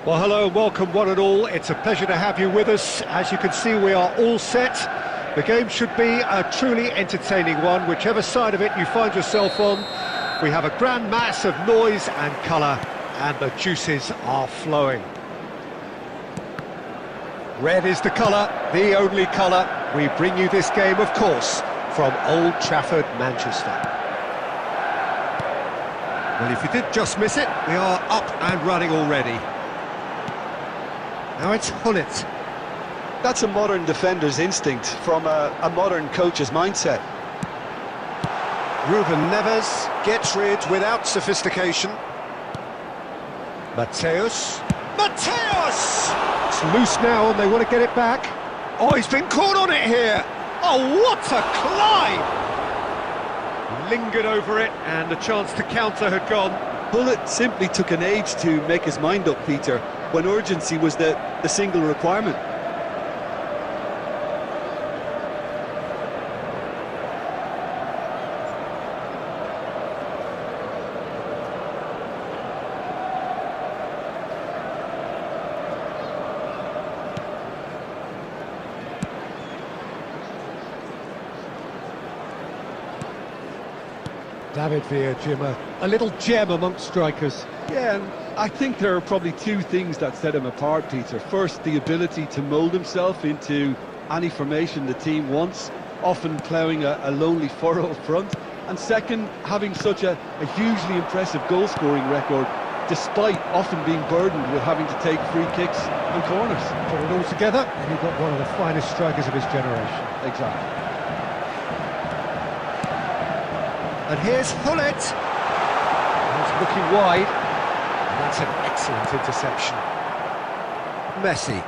Well, hello, welcome one and all. It's a pleasure to have you with us. As you can see, we are all set. The game should be a truly entertaining one, whichever side of it you find yourself on. We have a grand mass of noise and colour, and the juices are flowing. Red is the colour, the only colour. We bring you this game, of course, from Old Trafford, Manchester. Well, if you did just miss it, we are up and running already. Now it's Hullet. That's a modern defender's instinct from a modern coach's mindset. Ruben Neves gets rid without sophistication. Mateus. Mateus! It's loose now and they want to get it back. Oh, he's been caught on it here. Oh, what a climb! Lingered over it and the chance to counter had gone. Hullet simply took an age to make his mind up, Peter, when urgency was the single requirement. David Villa, Jim, a little gem amongst strikers. Yeah, and I think there are probably two things that set him apart, Peter. First, the ability to mould himself into any formation the team wants, often ploughing a lonely furrow up front. And second, having such a hugely impressive goal-scoring record, despite often being burdened with having to take free kicks and corners. Put it all together, and you've got one of the finest strikers of his generation. Exactly. And here's Hullet. He's looking wide. And that's an excellent interception. Messi.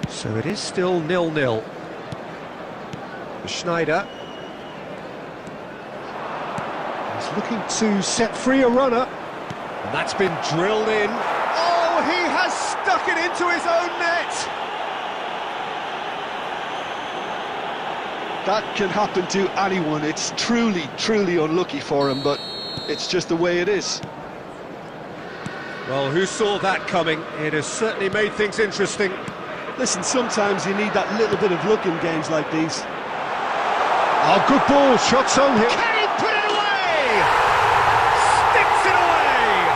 So it is still 0-0. Schneider. He's looking to set free a runner. And that's been drilled in. Oh, he has stuck it into his own net. That can happen to anyone. It's truly, truly unlucky for him, but it's just the way it is. Well, who saw that coming? It has certainly made things interesting. Listen, sometimes you need that little bit of luck in games like these. Oh, good ball, shots on him. Can he put it away? Sticks it away!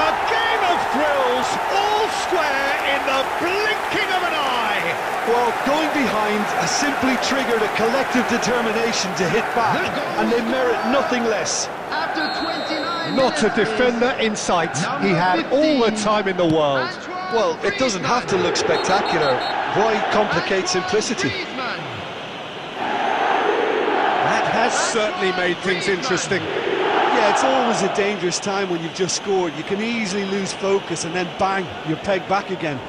A game of thrills, all square in the blinking of an eye. Well, going behind has simply triggered a collective determination to hit back, and they merit nothing less. After 29 Not a defender in sight. He had all the time in the world. Well, it doesn't have to look spectacular. Why complicate simplicity? That has certainly made things interesting. Yeah, it's always a dangerous time when you've just scored. You can easily lose focus and then bang, you're pegged back again.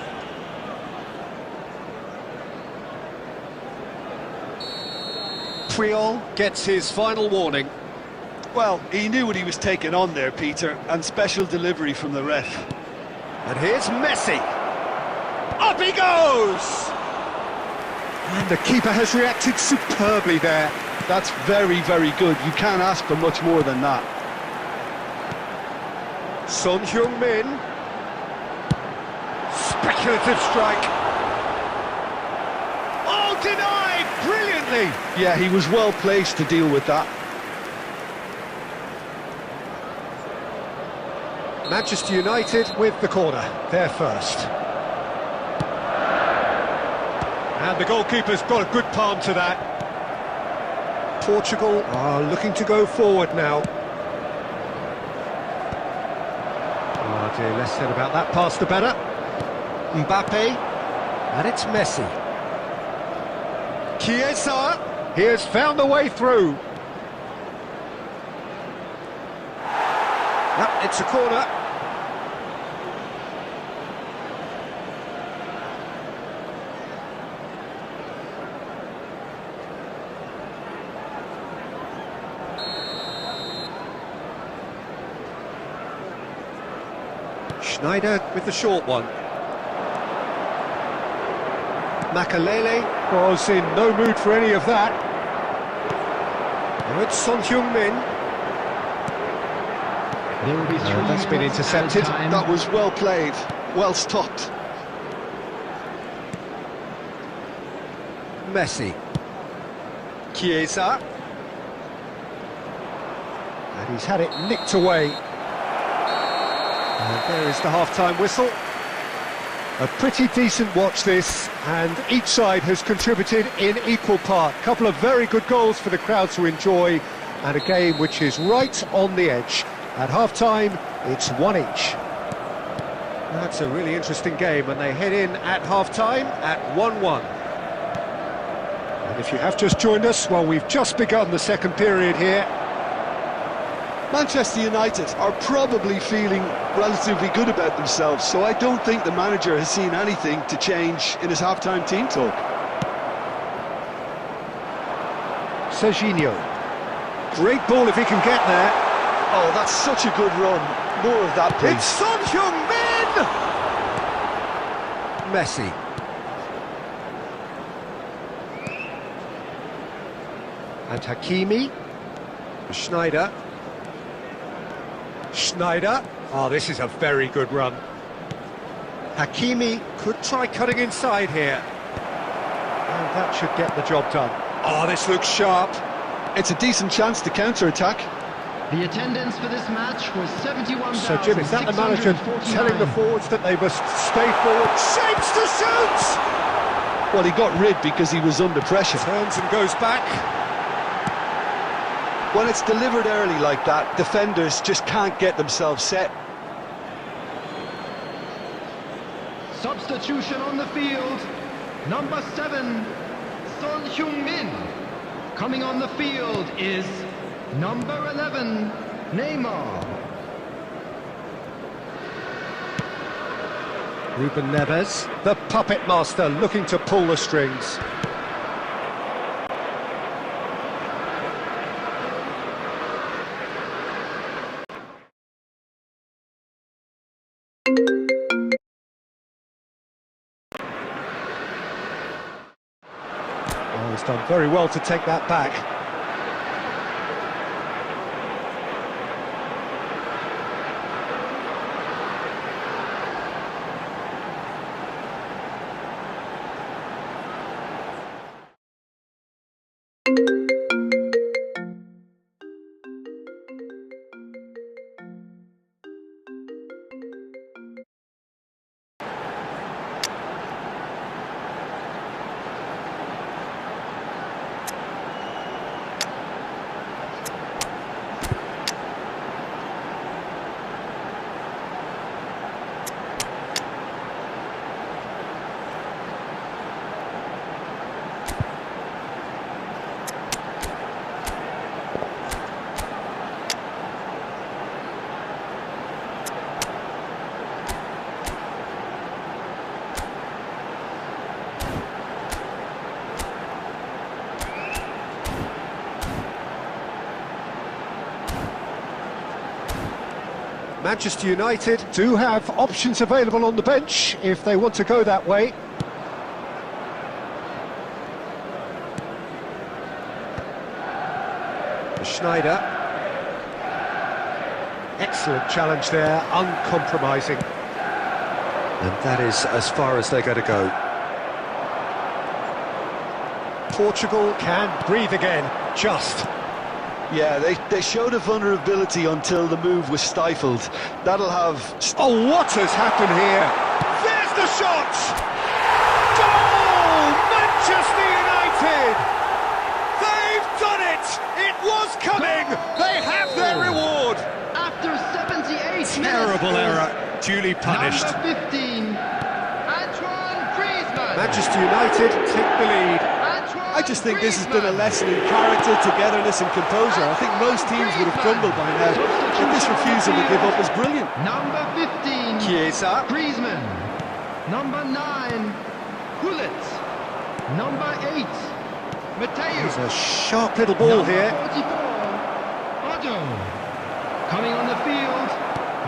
Puyol gets his final warning. Well, he knew what he was taking on there, Peter, and special delivery from the ref. And here's Messi. Up he goes! And the keeper has reacted superbly there. That's very, very good. You can't ask for much more than that. Son Heung-min. Speculative strike. Oh, denied! Brilliantly! Yeah, he was well placed to deal with that. Manchester United with the corner, they're first. And the goalkeeper's got a good palm to that. Portugal are looking to go forward now. Oh dear, less said about that pass the better. Mbappe, and it's Messi. Chiesa, he has found the way through. Yep, it's a corner. Schneider with the short one. Makalele was in no mood for any of that. Now it's Son Heung-min. That's been intercepted. That was well played, well stopped. Messi. Chiesa. And he's had it nicked away. And there is the half-time whistle. A pretty decent watch this, and each side has contributed in equal part. A couple of very good goals for the crowd to enjoy, and a game which is right on the edge. At half-time, it's one each. That's a really interesting game, and they head in at half-time at 1-1. And if you have just joined us, well, we've just begun the second period here. Manchester United are probably feeling relatively good about themselves, so I don't think the manager has seen anything to change in his half-time team talk. Serginho. Great ball if he can get there. Oh, that's such a good run. More of that, please. It's Son Heung-min! Messi. And Hakimi. Schneider. Schneider. Oh, this is a very good run. Hakimi could try cutting inside here. And that should get the job done. Oh, this looks sharp. It's a decent chance to counter-attack. The attendance for this match was 71,649. So, Jim, is that the manager telling the forwards that they must stay forward? Shapes to shoot! Well, he got rid because he was under pressure. Turns and goes back. When it's delivered early like that, defenders just can't get themselves set. Substitution on the field. Number 7, Son Heung-min. Coming on the field is number 11, Neymar. Ruben Neves, the puppet master, looking to pull the strings. Oh, he's done very well to take that back. Manchester United do have options available on the bench if they want to go that way. Schneider. Excellent challenge there, uncompromising. And that is as far as they're going to go. Portugal can breathe again, just. Yeah, they showed a vulnerability until the move was stifled. That'll have... Oh, what has happened here? There's the shot! Goal! Manchester United! They've done it! It was coming! They have their reward! After 78 Terrible minutes, error, duly punished. Number 15, Antoine Griezmann. Manchester United take the lead. I just think this has been a lesson in character, togetherness and composure. I think most teams would have crumbled by now, and this refusal to give up is brilliant. Number 15, Chiesa. Griezmann. Number 9, Gullit. Number 8, Mateo. It's a sharp little ball Number here. 44, Otto. Coming on the field,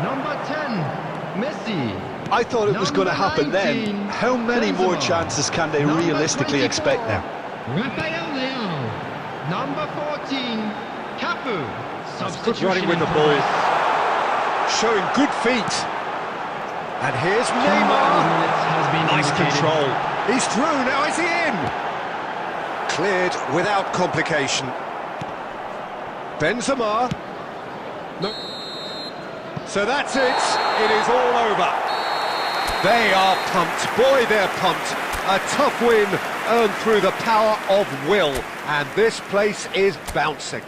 number 10, Messi. I thought it was going to happen then. How many more chances can they realistically expect now? Rafael Leão. Number 14, Cafu. Good running with the ball. Showing good feet. And here's Neymar. Nice control. He's through, now is he in? Cleared without complication. Benzema. No. So that's it. It is all over. They are pumped. Boy, they're pumped. A tough win earned through the power of will. And this place is bouncing.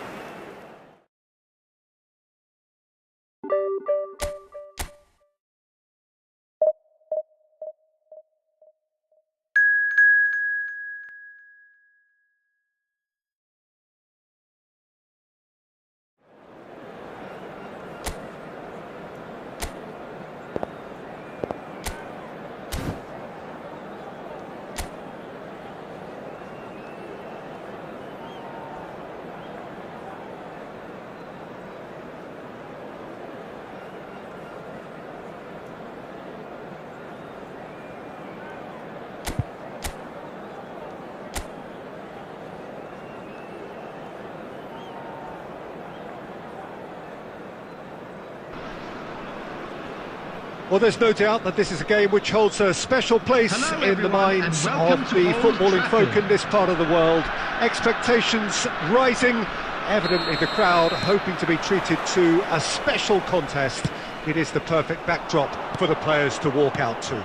Well, there's no doubt that this is a game which holds a special place in the minds of the footballing folk in this part of the world. Expectations rising, evidently the crowd hoping to be treated to a special contest. It is the perfect backdrop for the players to walk out to.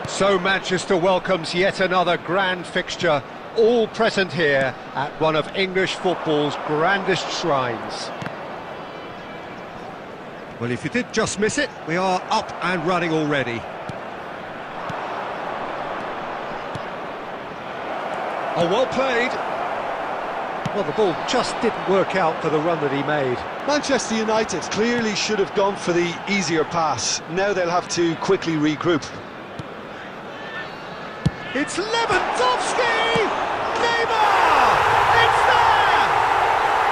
So Manchester welcomes yet another grand fixture, all present here at one of English football's grandest shrines. Well, if you did just miss it, we are up and running already. Oh, well played. Well, the ball just didn't work out for the run that he made. Manchester United clearly should have gone for the easier pass. Now they'll have to quickly regroup. It's Lewandowski! Neymar! It's there!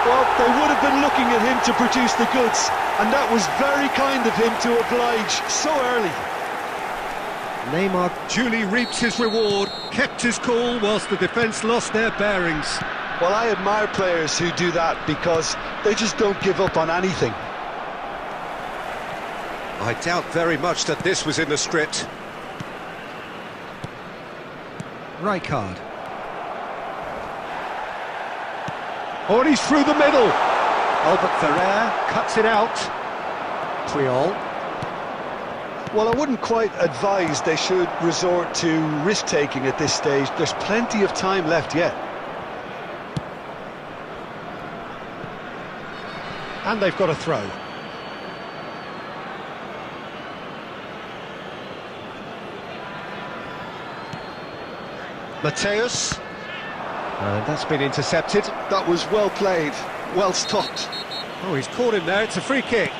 Well, they would have been looking at him to produce the goods, and that was very kind of him to oblige so early. Neymar duly reaps his reward, kept his cool whilst the defence lost their bearings. Well, I admire players who do that because they just don't give up on anything. I doubt very much that this was in the script. Rijkaard. Oh, and he's through the middle. Albert Ferrer cuts it out. Puyol. Well, I wouldn't quite advise they should resort to risk-taking at this stage. There's plenty of time left yet. And they've got a throw. Mateus. And that's been intercepted. That was well played, well stopped. Oh, he's caught him there, it's a free kick.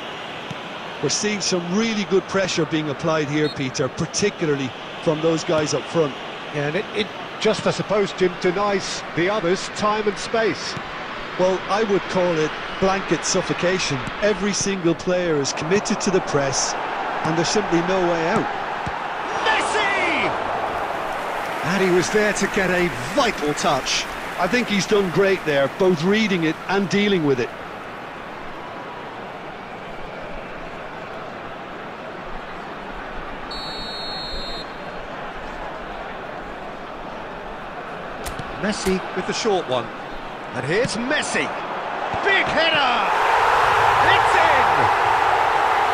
We're seeing some really good pressure being applied here, Peter, particularly from those guys up front. Yeah, and it just, I suppose, Jim, denies the others time and space. Well, I would call it blanket suffocation. Every single player is committed to the press, and there's simply no way out. Messi! And he was there to get a vital touch. I think he's done great there, both reading it and dealing with it. Messi with the short one. And here's Messi. Big header! It's in!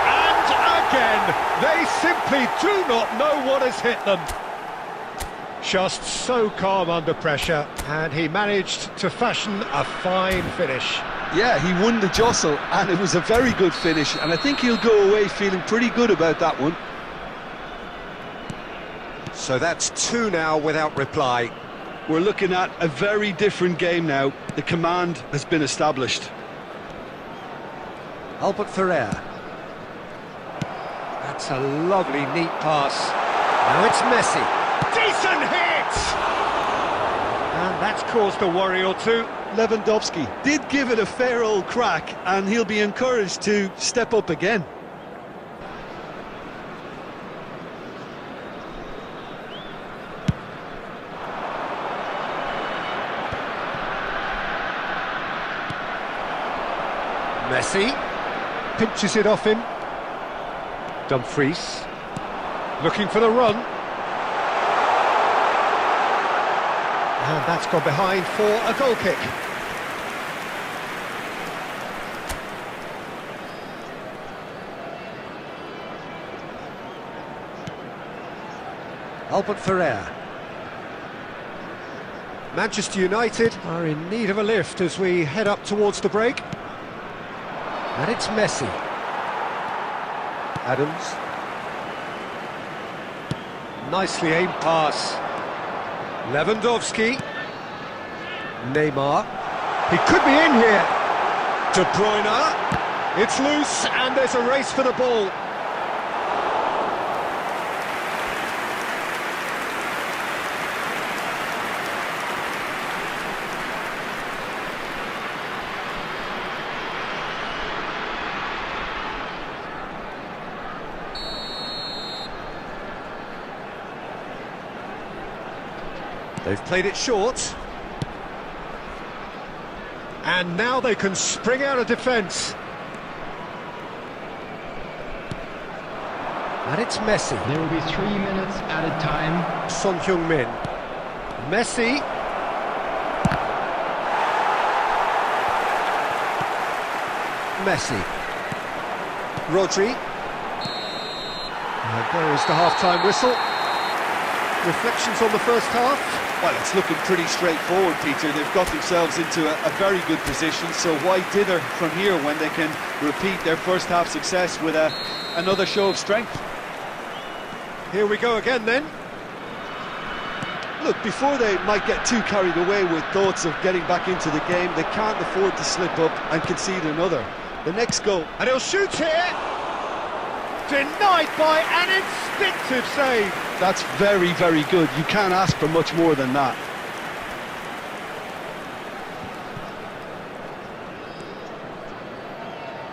And again, they simply do not know what has hit them. Just so calm under pressure, and he managed to fashion a fine finish. Yeah, he won the jostle, and it was a very good finish, and I think he'll go away feeling pretty good about that one. So that's 2 now without reply. We're looking at a very different game now. The command has been established. Albert Ferrer. That's a lovely, neat pass. Now it's Messi. Decent hit! And that's caused a worry or two. Lewandowski did give it a fair old crack, and he'll be encouraged to step up again. Messi pinches it off him. Dumfries looking for the run. And that's gone behind for a goal kick. Albert Ferrer. Manchester United are in need of a lift as we head up towards the break. And it's Messi. Adams. Nicely aimed pass. Lewandowski. Neymar. He could be in here. De Bruyne. It's loose and there's a race for the ball. They've played it short. And now they can spring out of defence. And it's Messi. There will be 3 minutes added time. Son Heung-min. Messi. Messi. Rodri. And there is the half-time whistle. Reflections on the first half? Well, it's looking pretty straightforward, Peter. They've got themselves into a very good position, so why dither from here when they can repeat their first half success with another show of strength? Here we go again then. Look, before they might get too carried away with thoughts of getting back into the game, they can't afford to slip up and concede another. The next goal. And he'll shoot here! Denied by an instinctive save. That's very, very good. You can't ask for much more than that.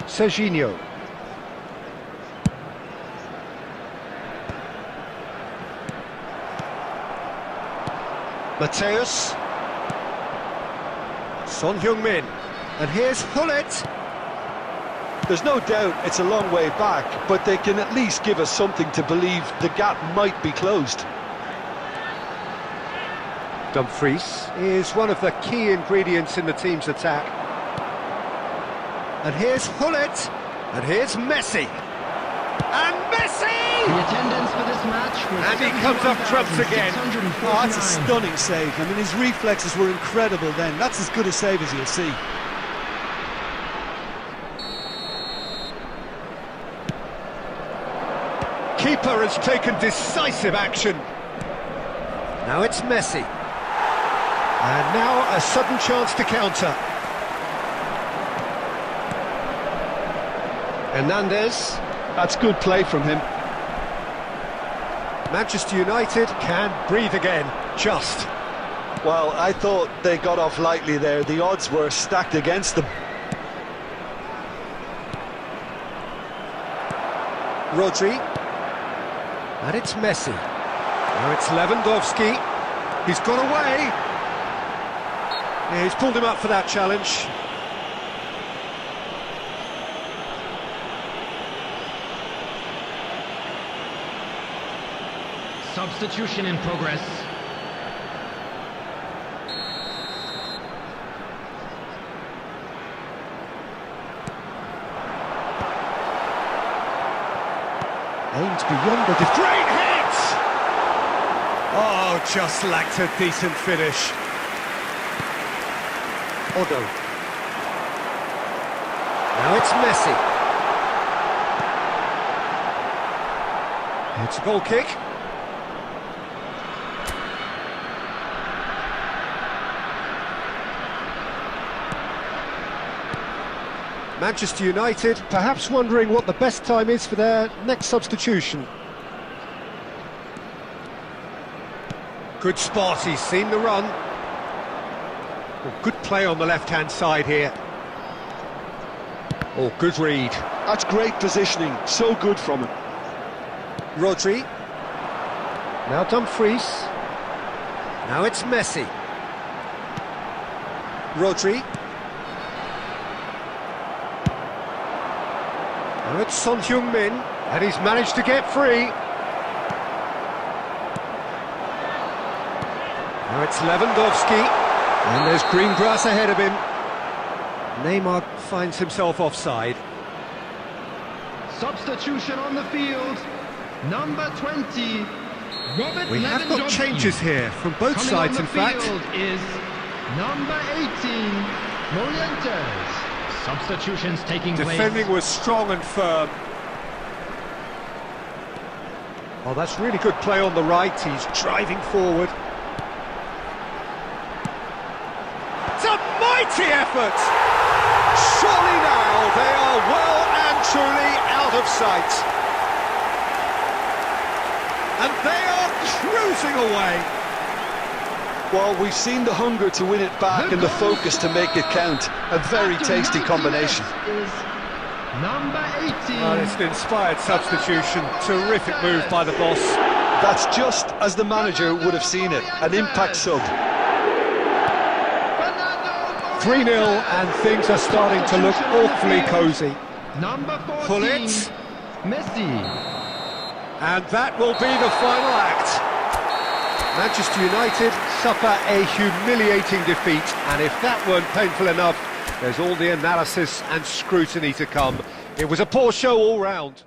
Serginho. Mateus. Son Heung-min. And here's Hullet. There's no doubt it's a long way back, but they can at least give us something to believe the gap might be closed. Dumfries is one of the key ingredients in the team's attack. And here's Hullet. And here's Messi. And Messi! The attendance for this match was And he comes up trumps again. Oh, that's a stunning save. I mean, his reflexes were incredible then. That's as good a save as you'll see. Keeper has taken decisive action. Now it's Messi. And now a sudden chance to counter. Hernandez. That's good play from him. Manchester United can breathe again, just. Well, I thought they got off lightly there. The odds were stacked against them. Rodri. And it's Messi. Now it's Lewandowski. He's gone away. Yeah, he's pulled him up for that challenge. Substitution in progress. Aimed beyond the great hit! Oh, just lacked a decent finish. Odo. Now it's Messi. It's a goal kick. Manchester United perhaps wondering what the best time is for their next substitution. Good spot, he's seen the run. Oh, good play on the left-hand side here. Oh, good read. That's great positioning, so good from him. Rodri. Now Dumfries. Now it's Messi. Rodri. Now it's Son Heung-min, and he's managed to get free. Now it's Lewandowski, and there's green grass ahead of him. Neymar finds himself offside. Substitution on the field. Number 20, Robert We have got Lewandowski. changes here from both Coming sides, on in the fact. field is number 18, Morientes. Substitutions taking Defending place. was strong and firm. Oh, that's really good play on the right. He's driving forward. It's a mighty effort! Surely now they are well and truly out of sight. And they are cruising away. Well, we've seen the hunger to win it back and the focus to make it count. A very tasty combination. Is number 18. Well, it's an inspired substitution. Terrific move by the boss. That's just as the manager would have seen it. An impact sub. 3-0 and things are starting to look awfully cosy. Number 14, Pull it. Messi. And that will be the final act. Manchester United suffer a humiliating defeat, and if that weren't painful enough, there's all the analysis and scrutiny to come. It was a poor show all round.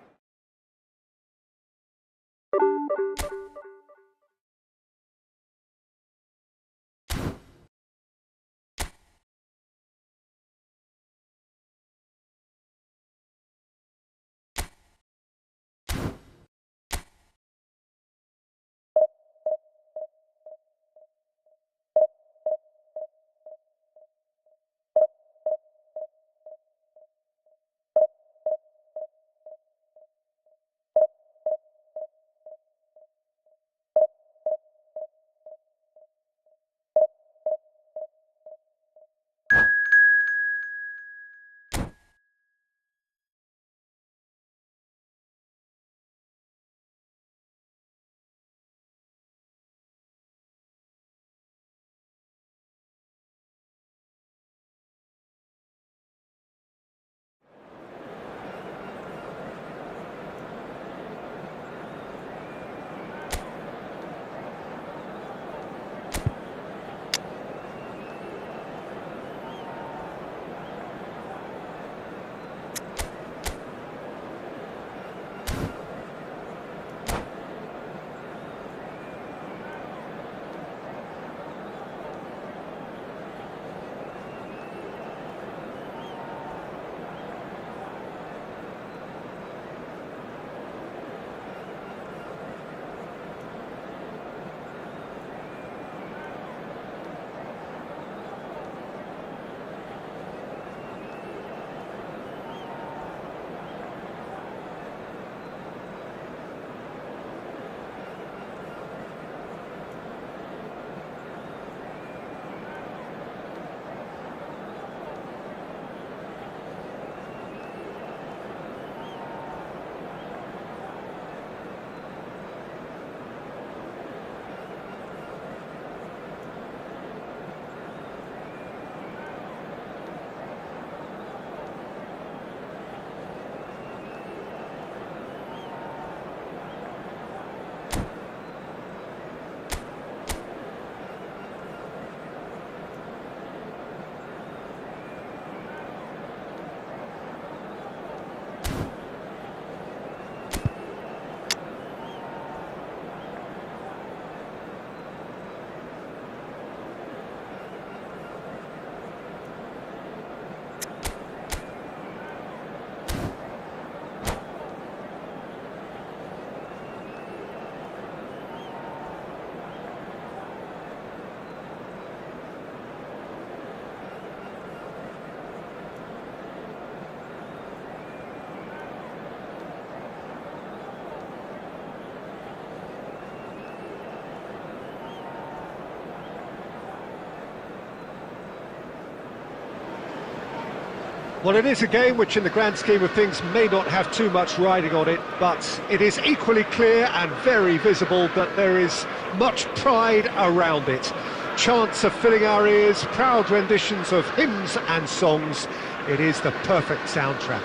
Well, it is a game which in the grand scheme of things may not have too much riding on it, but it is equally clear and very visible that there is much pride around it. Chants are filling our ears, proud renditions of hymns and songs. It is the perfect soundtrack.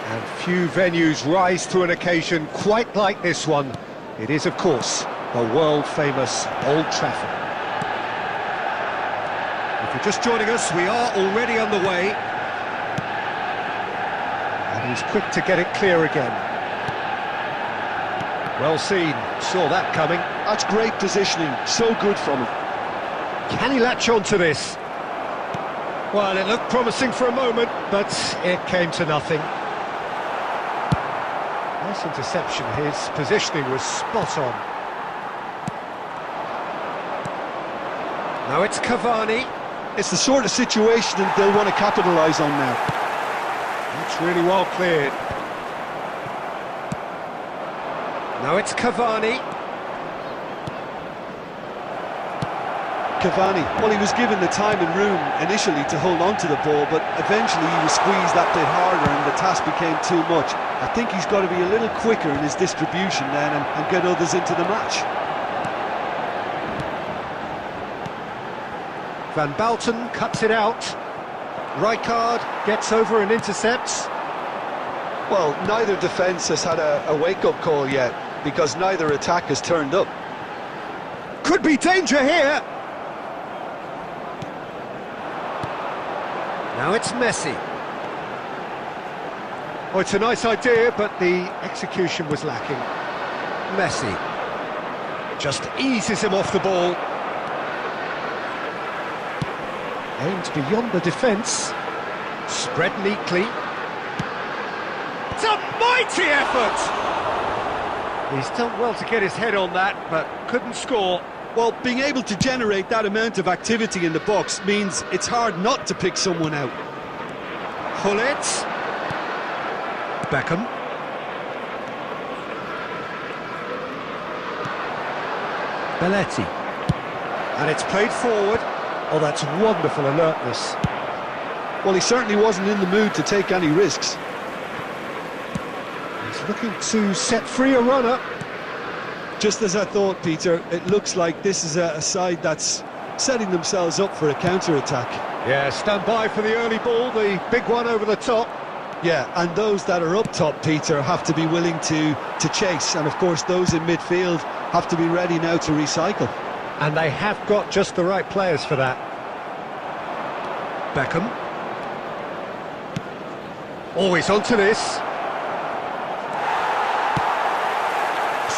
And few venues rise to an occasion quite like this one. It is, of course, the world-famous Old Trafford. If you're just joining us, we are already underway. And he's quick to get it clear again. Well seen, saw that coming. That's great positioning, so good from him. Can he latch on to this? Well, it looked promising for a moment, but it came to nothing. Nice interception, his positioning was spot on. Now it's Cavani. It's the sort of situation that they'll want to capitalise on now. It's really well cleared. Now it's Cavani. Cavani, well, he was given the time and room initially to hold on to the ball, but eventually he was squeezed that bit harder and the task became too much. I think he's got to be a little quicker in his distribution then and get others into the match. Van Balten cuts it out. Rijkaard gets over and intercepts. Well, neither defence has had a wake-up call yet, because neither attack has turned up. Could be danger here. Now it's Messi. Oh, it's a nice idea, but the execution was lacking. Messi just eases him off the ball. Aimed beyond the defence. Spread neatly. It's a mighty effort! He's done well to get his head on that, but couldn't score. Well, being able to generate that amount of activity in the box means it's hard not to pick someone out. Hullet. Beckham. Belletti. And it's played forward. Oh, that's wonderful alertness. Well, he certainly wasn't in the mood to take any risks. He's looking to set free a runner. Just as I thought, Peter, it looks like this is a side that's setting themselves up for a counter-attack. Yeah, stand by for the early ball, the big one over the top. Yeah, and those that are up top, Peter, have to be willing to chase. And, of course, those in midfield have to be ready now to recycle. And they have got just the right players for that. Beckham. Always onto this.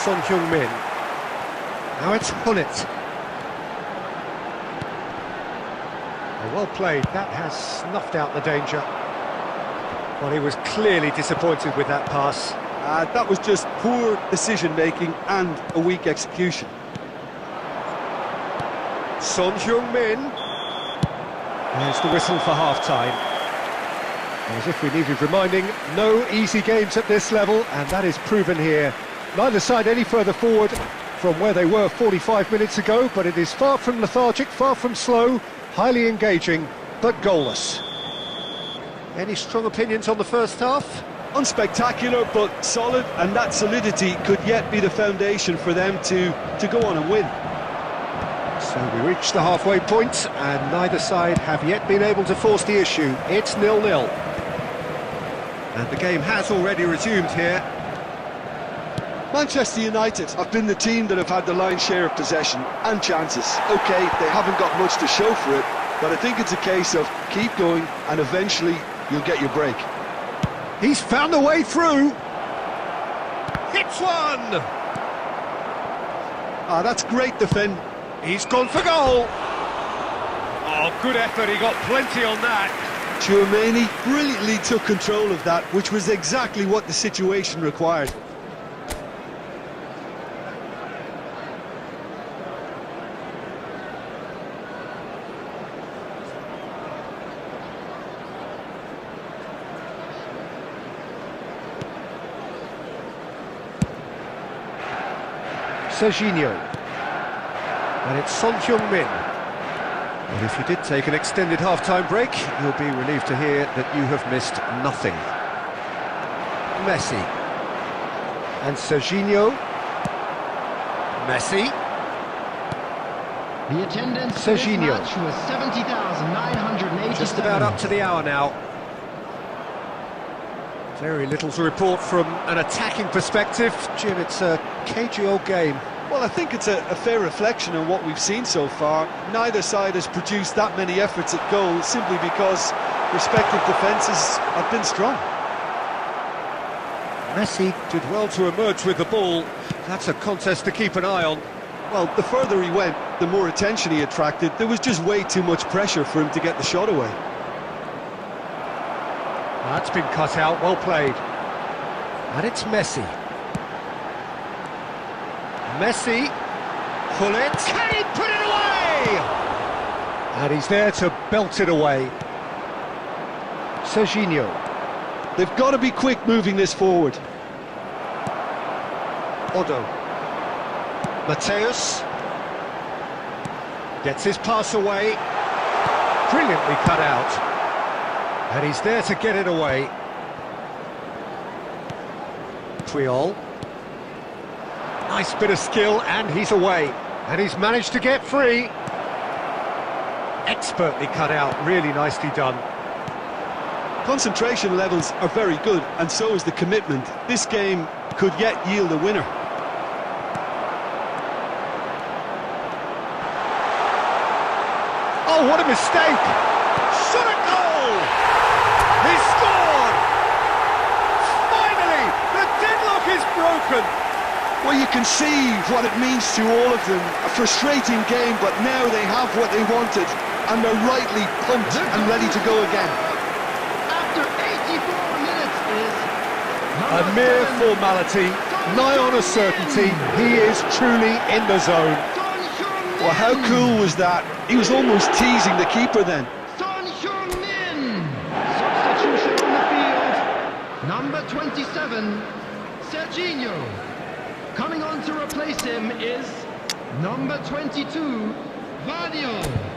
Son Heung-min. Now it's Hullet. Oh, well played. That has snuffed out the danger. Well, he was clearly disappointed with that pass. That was just poor decision-making and a weak execution. Son Heung-min. There's the whistle for half-time. As if we needed reminding, no easy games at this level, and that is proven here. Neither side any further forward from where they were 45 minutes ago, but it is far from lethargic, far from slow, highly engaging, but goalless. Any strong opinions on the first half? Unspectacular, but solid, and that solidity could yet be the foundation for them to go on and win. So we reach the halfway point, and neither side have yet been able to force the issue. It's 0-0. And the game has already resumed here. Manchester United have been the team that have had the lion's share of possession and chances. OK, they haven't got much to show for it, but I think it's a case of keep going and eventually you'll get your break. He's found a way through. Hits one! That's great defending. He's gone for goal. Oh, good effort, he got plenty on that. Tchouaméni brilliantly took control of that, which was exactly what the situation required. Serginho. And it's Son Heung-min. And if you did take an extended half-time break, you'll be relieved to hear that you have missed nothing. Messi. And Serginho. Messi. The attendance for this Serginho. match was 70,987. Just about up to the hour now. Very little to report from an attacking perspective. Jim, it's a cagey old game. Well, I think it's a fair reflection on what we've seen so far. Neither side has produced that many efforts at goal simply because respective defences have been strong. Messi did well to emerge with the ball. That's a contest to keep an eye on. Well, the further he went, the more attention he attracted. There was just way too much pressure for him to get the shot away. That's been cut out, well played. And it's Messi. Messi, pull it, can he put it away? And he's there to belt it away. Serginho. They've got to be quick moving this forward. Odo. Mateus. Gets his pass away. Brilliantly cut out. And he's there to get it away. Puyol. Nice bit of skill, and he's away. And he's managed to get free. Expertly cut out, really nicely done. Concentration levels are very good, and so is the commitment. This game could yet yield a winner. Oh, what a mistake! Shot at goal! He scored! Finally, the deadlock is broken! Well, you can see what it means to all of them. A frustrating game, but now they have what they wanted, and they're rightly pumped and ready to go again. After 84 minutes is A mere formality, nigh on a certainty, he is truly in the zone. Son Heung-min. Well, how cool was that? He was almost teasing the keeper then. Son Heung-min. Substitution on the field. Number 27, Serginho. Coming on to replace him is number 22, Vadio.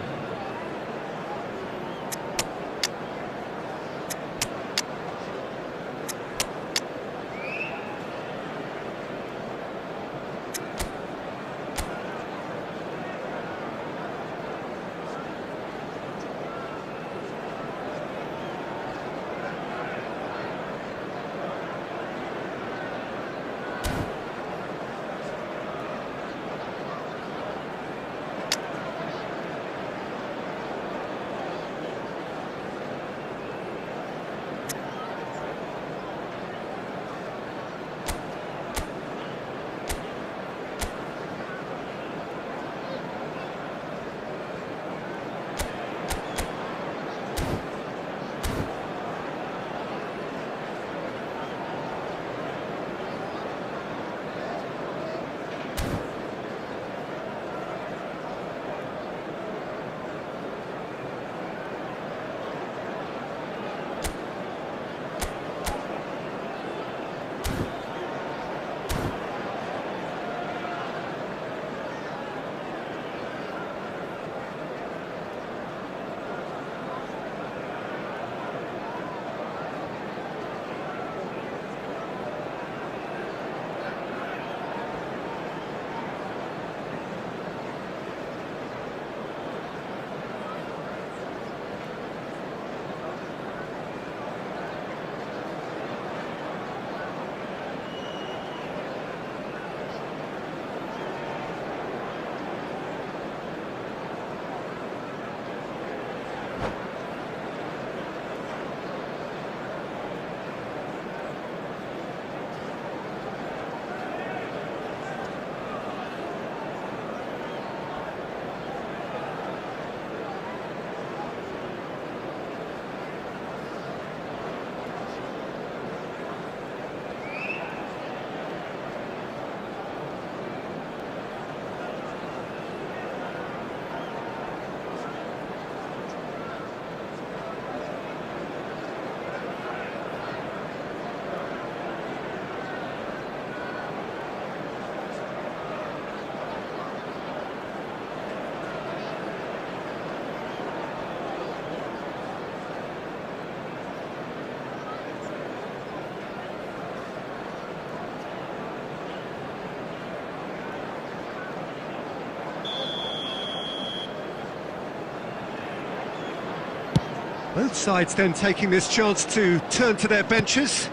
Both sides then taking this chance to turn to their benches.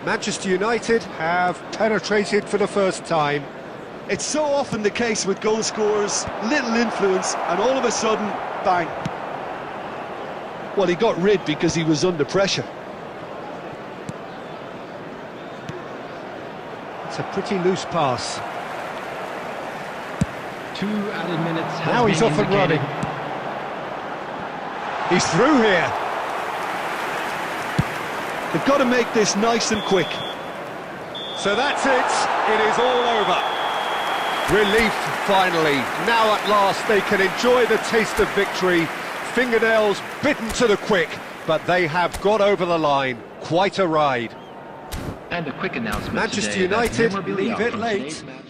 Manchester United have penetrated for the first time. It's so often the case with goal scorers, little influence, and all of a sudden, bang. Well, he got rid because he was under pressure. It's a pretty loose pass. 2 added minutes. Now he's off and running. He's through here. They've got to make this nice and quick. So that's it. It is all over. Relief, finally. Now at last they can enjoy the taste of victory. Fingernails bitten to the quick, but they have got over the line. Quite a ride. And a quick announcement Manchester today, that's United memorabilia leave it from late. today's match.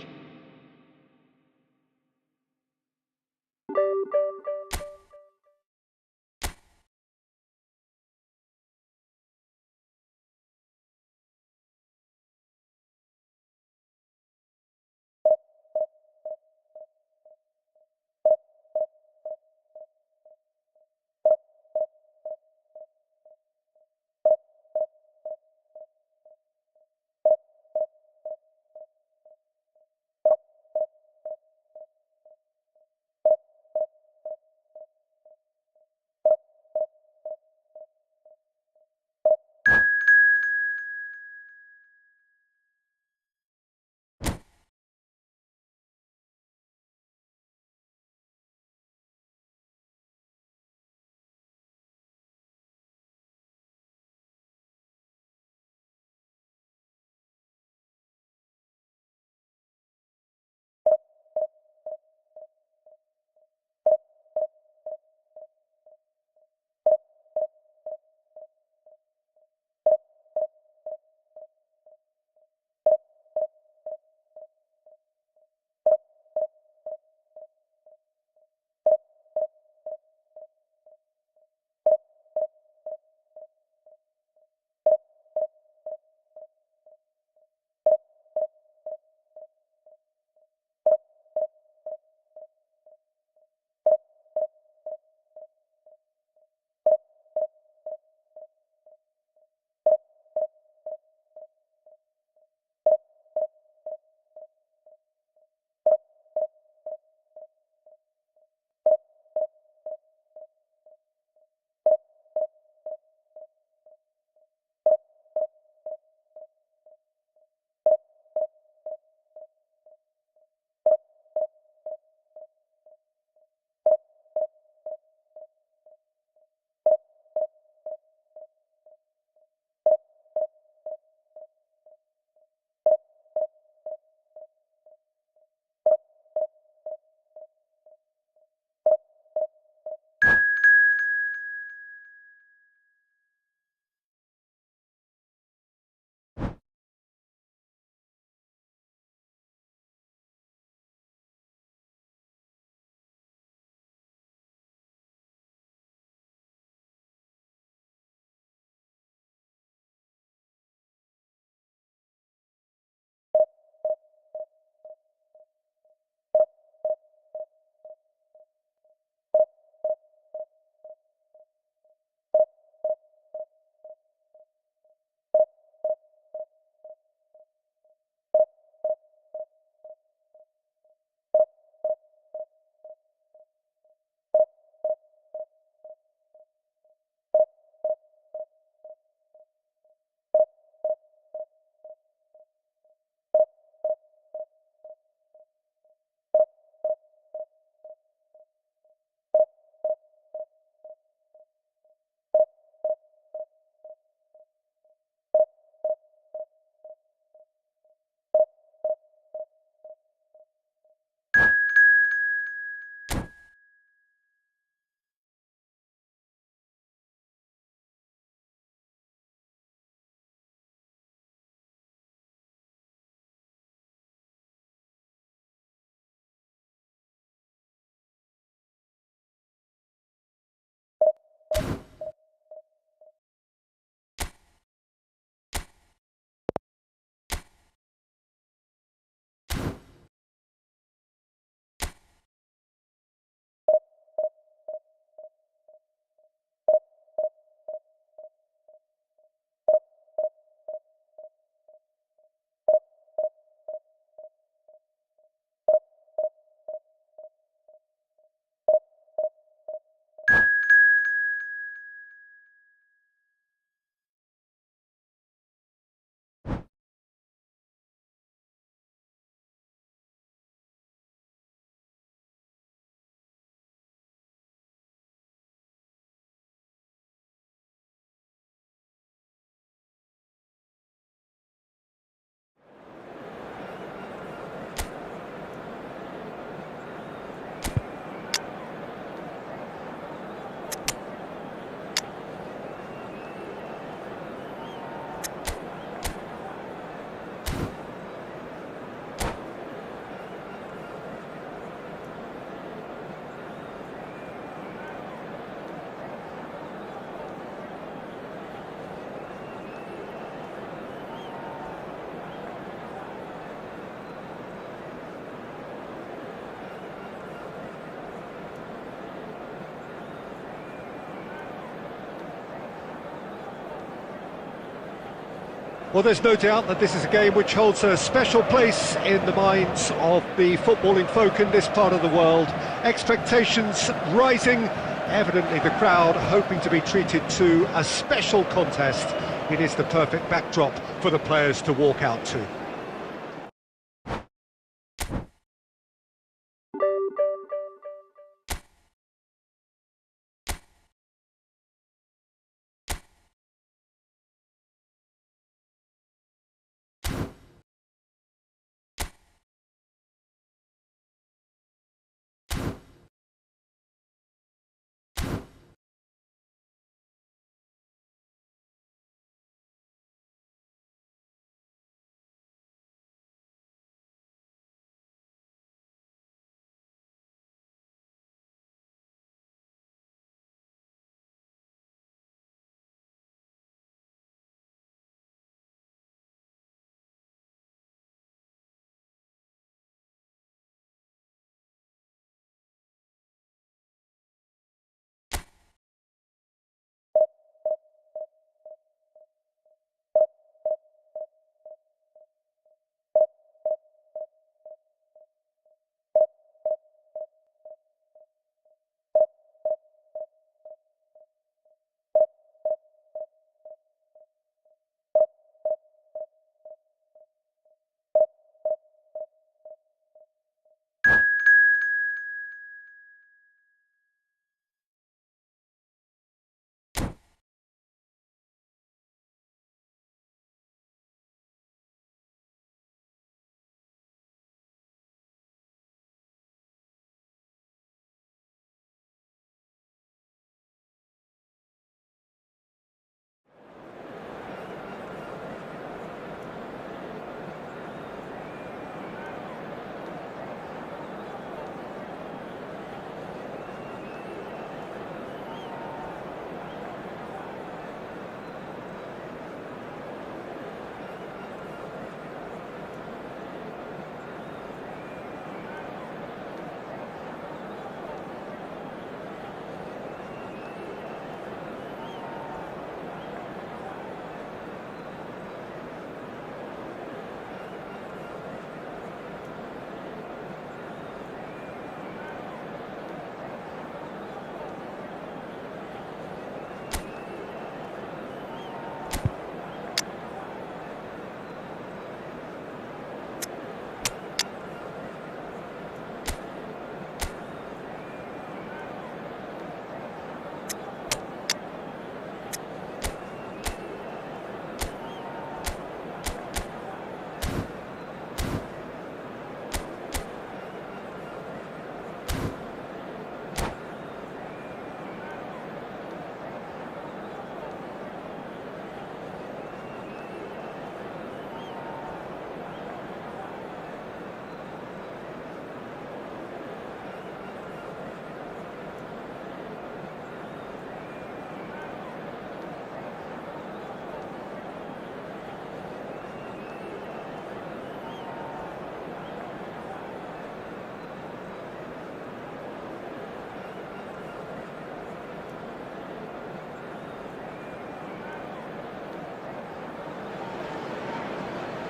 Well, there's no doubt that this is a game which holds a special place in the minds of the footballing folk in this part of the world. Expectations rising, evidently the crowd hoping to be treated to a special contest. It is the perfect backdrop for the players to walk out to.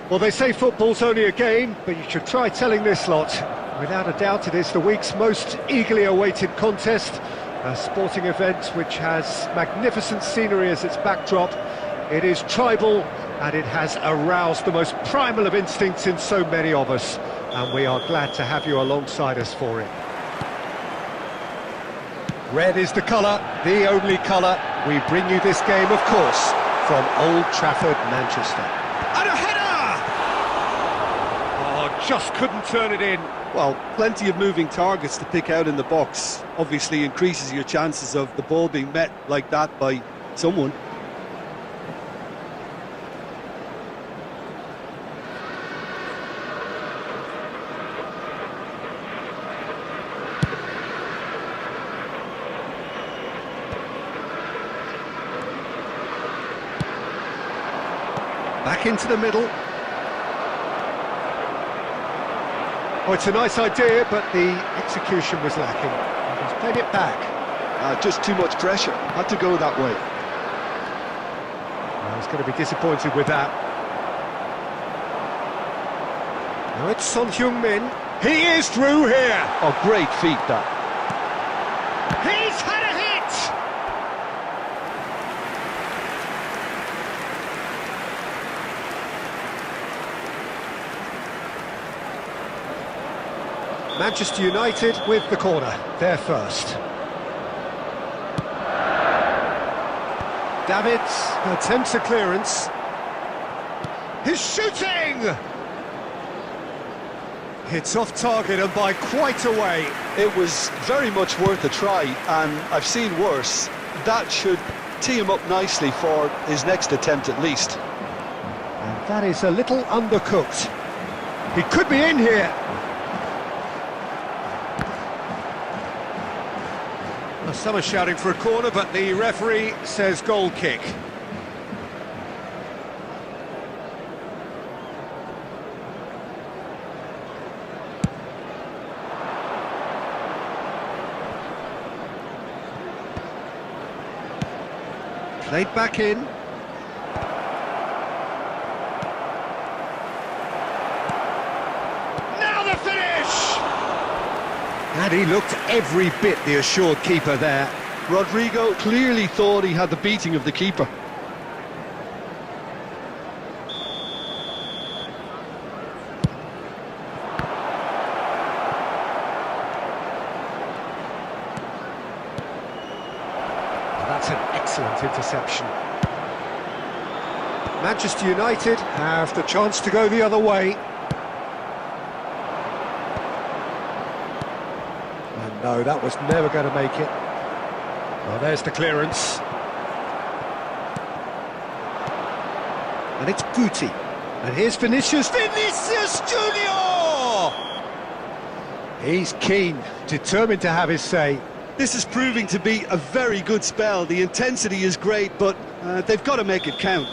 Well, they say football's only a game, but you should try telling this lot. Without a doubt, it is the week's most eagerly awaited contest, a sporting event which has magnificent scenery as its backdrop. It is tribal, and it has aroused the most primal of instincts in so many of us, and we are glad to have you alongside us for it. Red is the colour, the only colour. We bring you this game, of course, from Old Trafford, Manchester. And a header! Just couldn't turn it in. Well, plenty of moving targets to pick out in the box. Obviously increases your chances of the ball being met like that by someone. Back into the middle. Oh, it's a nice idea, but the execution was lacking. He's played it back. Just too much pressure. Had to go that way. Well, he's going to be disappointed with that. Now it's Son Heung-min. He is through here. Oh, great feat that. He's had a hit! Manchester United with the corner, they're first. Davids attempts a clearance. He's shooting! It's off target and by quite a way. It was very much worth a try, and I've seen worse. That should tee him up nicely for his next attempt at least. And that is a little undercooked. He could be in here. Well, some are shouting for a corner, but the referee says goal kick. Played back in. Now the finish! And he looked every bit the assured keeper there. Rodrigo clearly thought he had the beating of the keeper. That's an excellent interception. Manchester United have the chance to go the other way. And no, that was never going to make it. Well, there's the clearance. And it's Guti. And here's Vinicius. Vinicius Junior! He's keen, determined to have his say. This is proving to be a very good spell. The intensity is great, but they've got to make it count.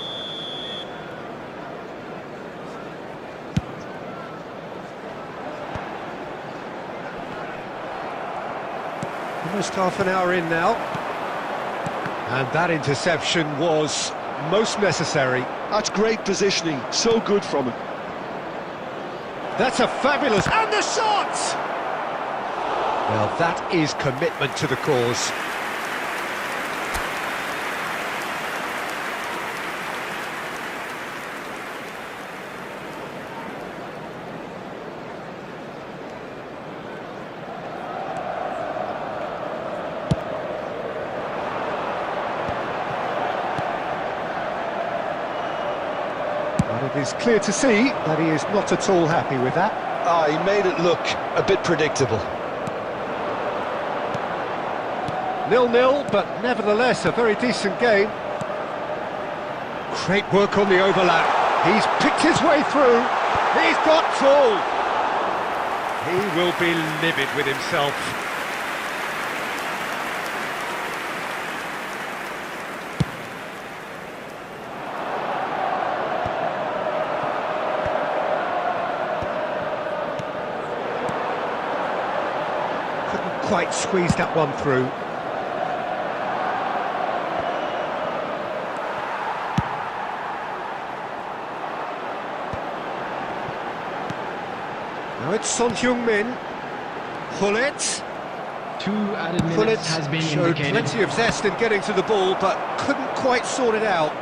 Almost half an hour in now. And that interception was most necessary. That's great positioning, so good from him. That's a fabulous... And the shot! Well, that is commitment to the cause. But it is clear to see that he is not at all happy with that. He made it look a bit predictable. 0-0, but nevertheless a very decent game. Great work on the overlap. He's picked his way through. He's got full. He will be livid with himself. Couldn't quite squeeze that one through. Now it's Son Heung-min. Hullet. 2 added minutes has been showed indicated. plenty of zest in getting to the ball, but couldn't quite sort it out.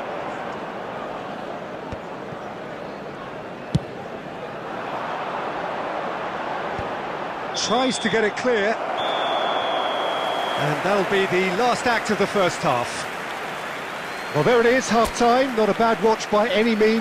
Tries to get it clear. And that'll be the last act of the first half. Well, there it is, half-time. Not a bad watch by any means.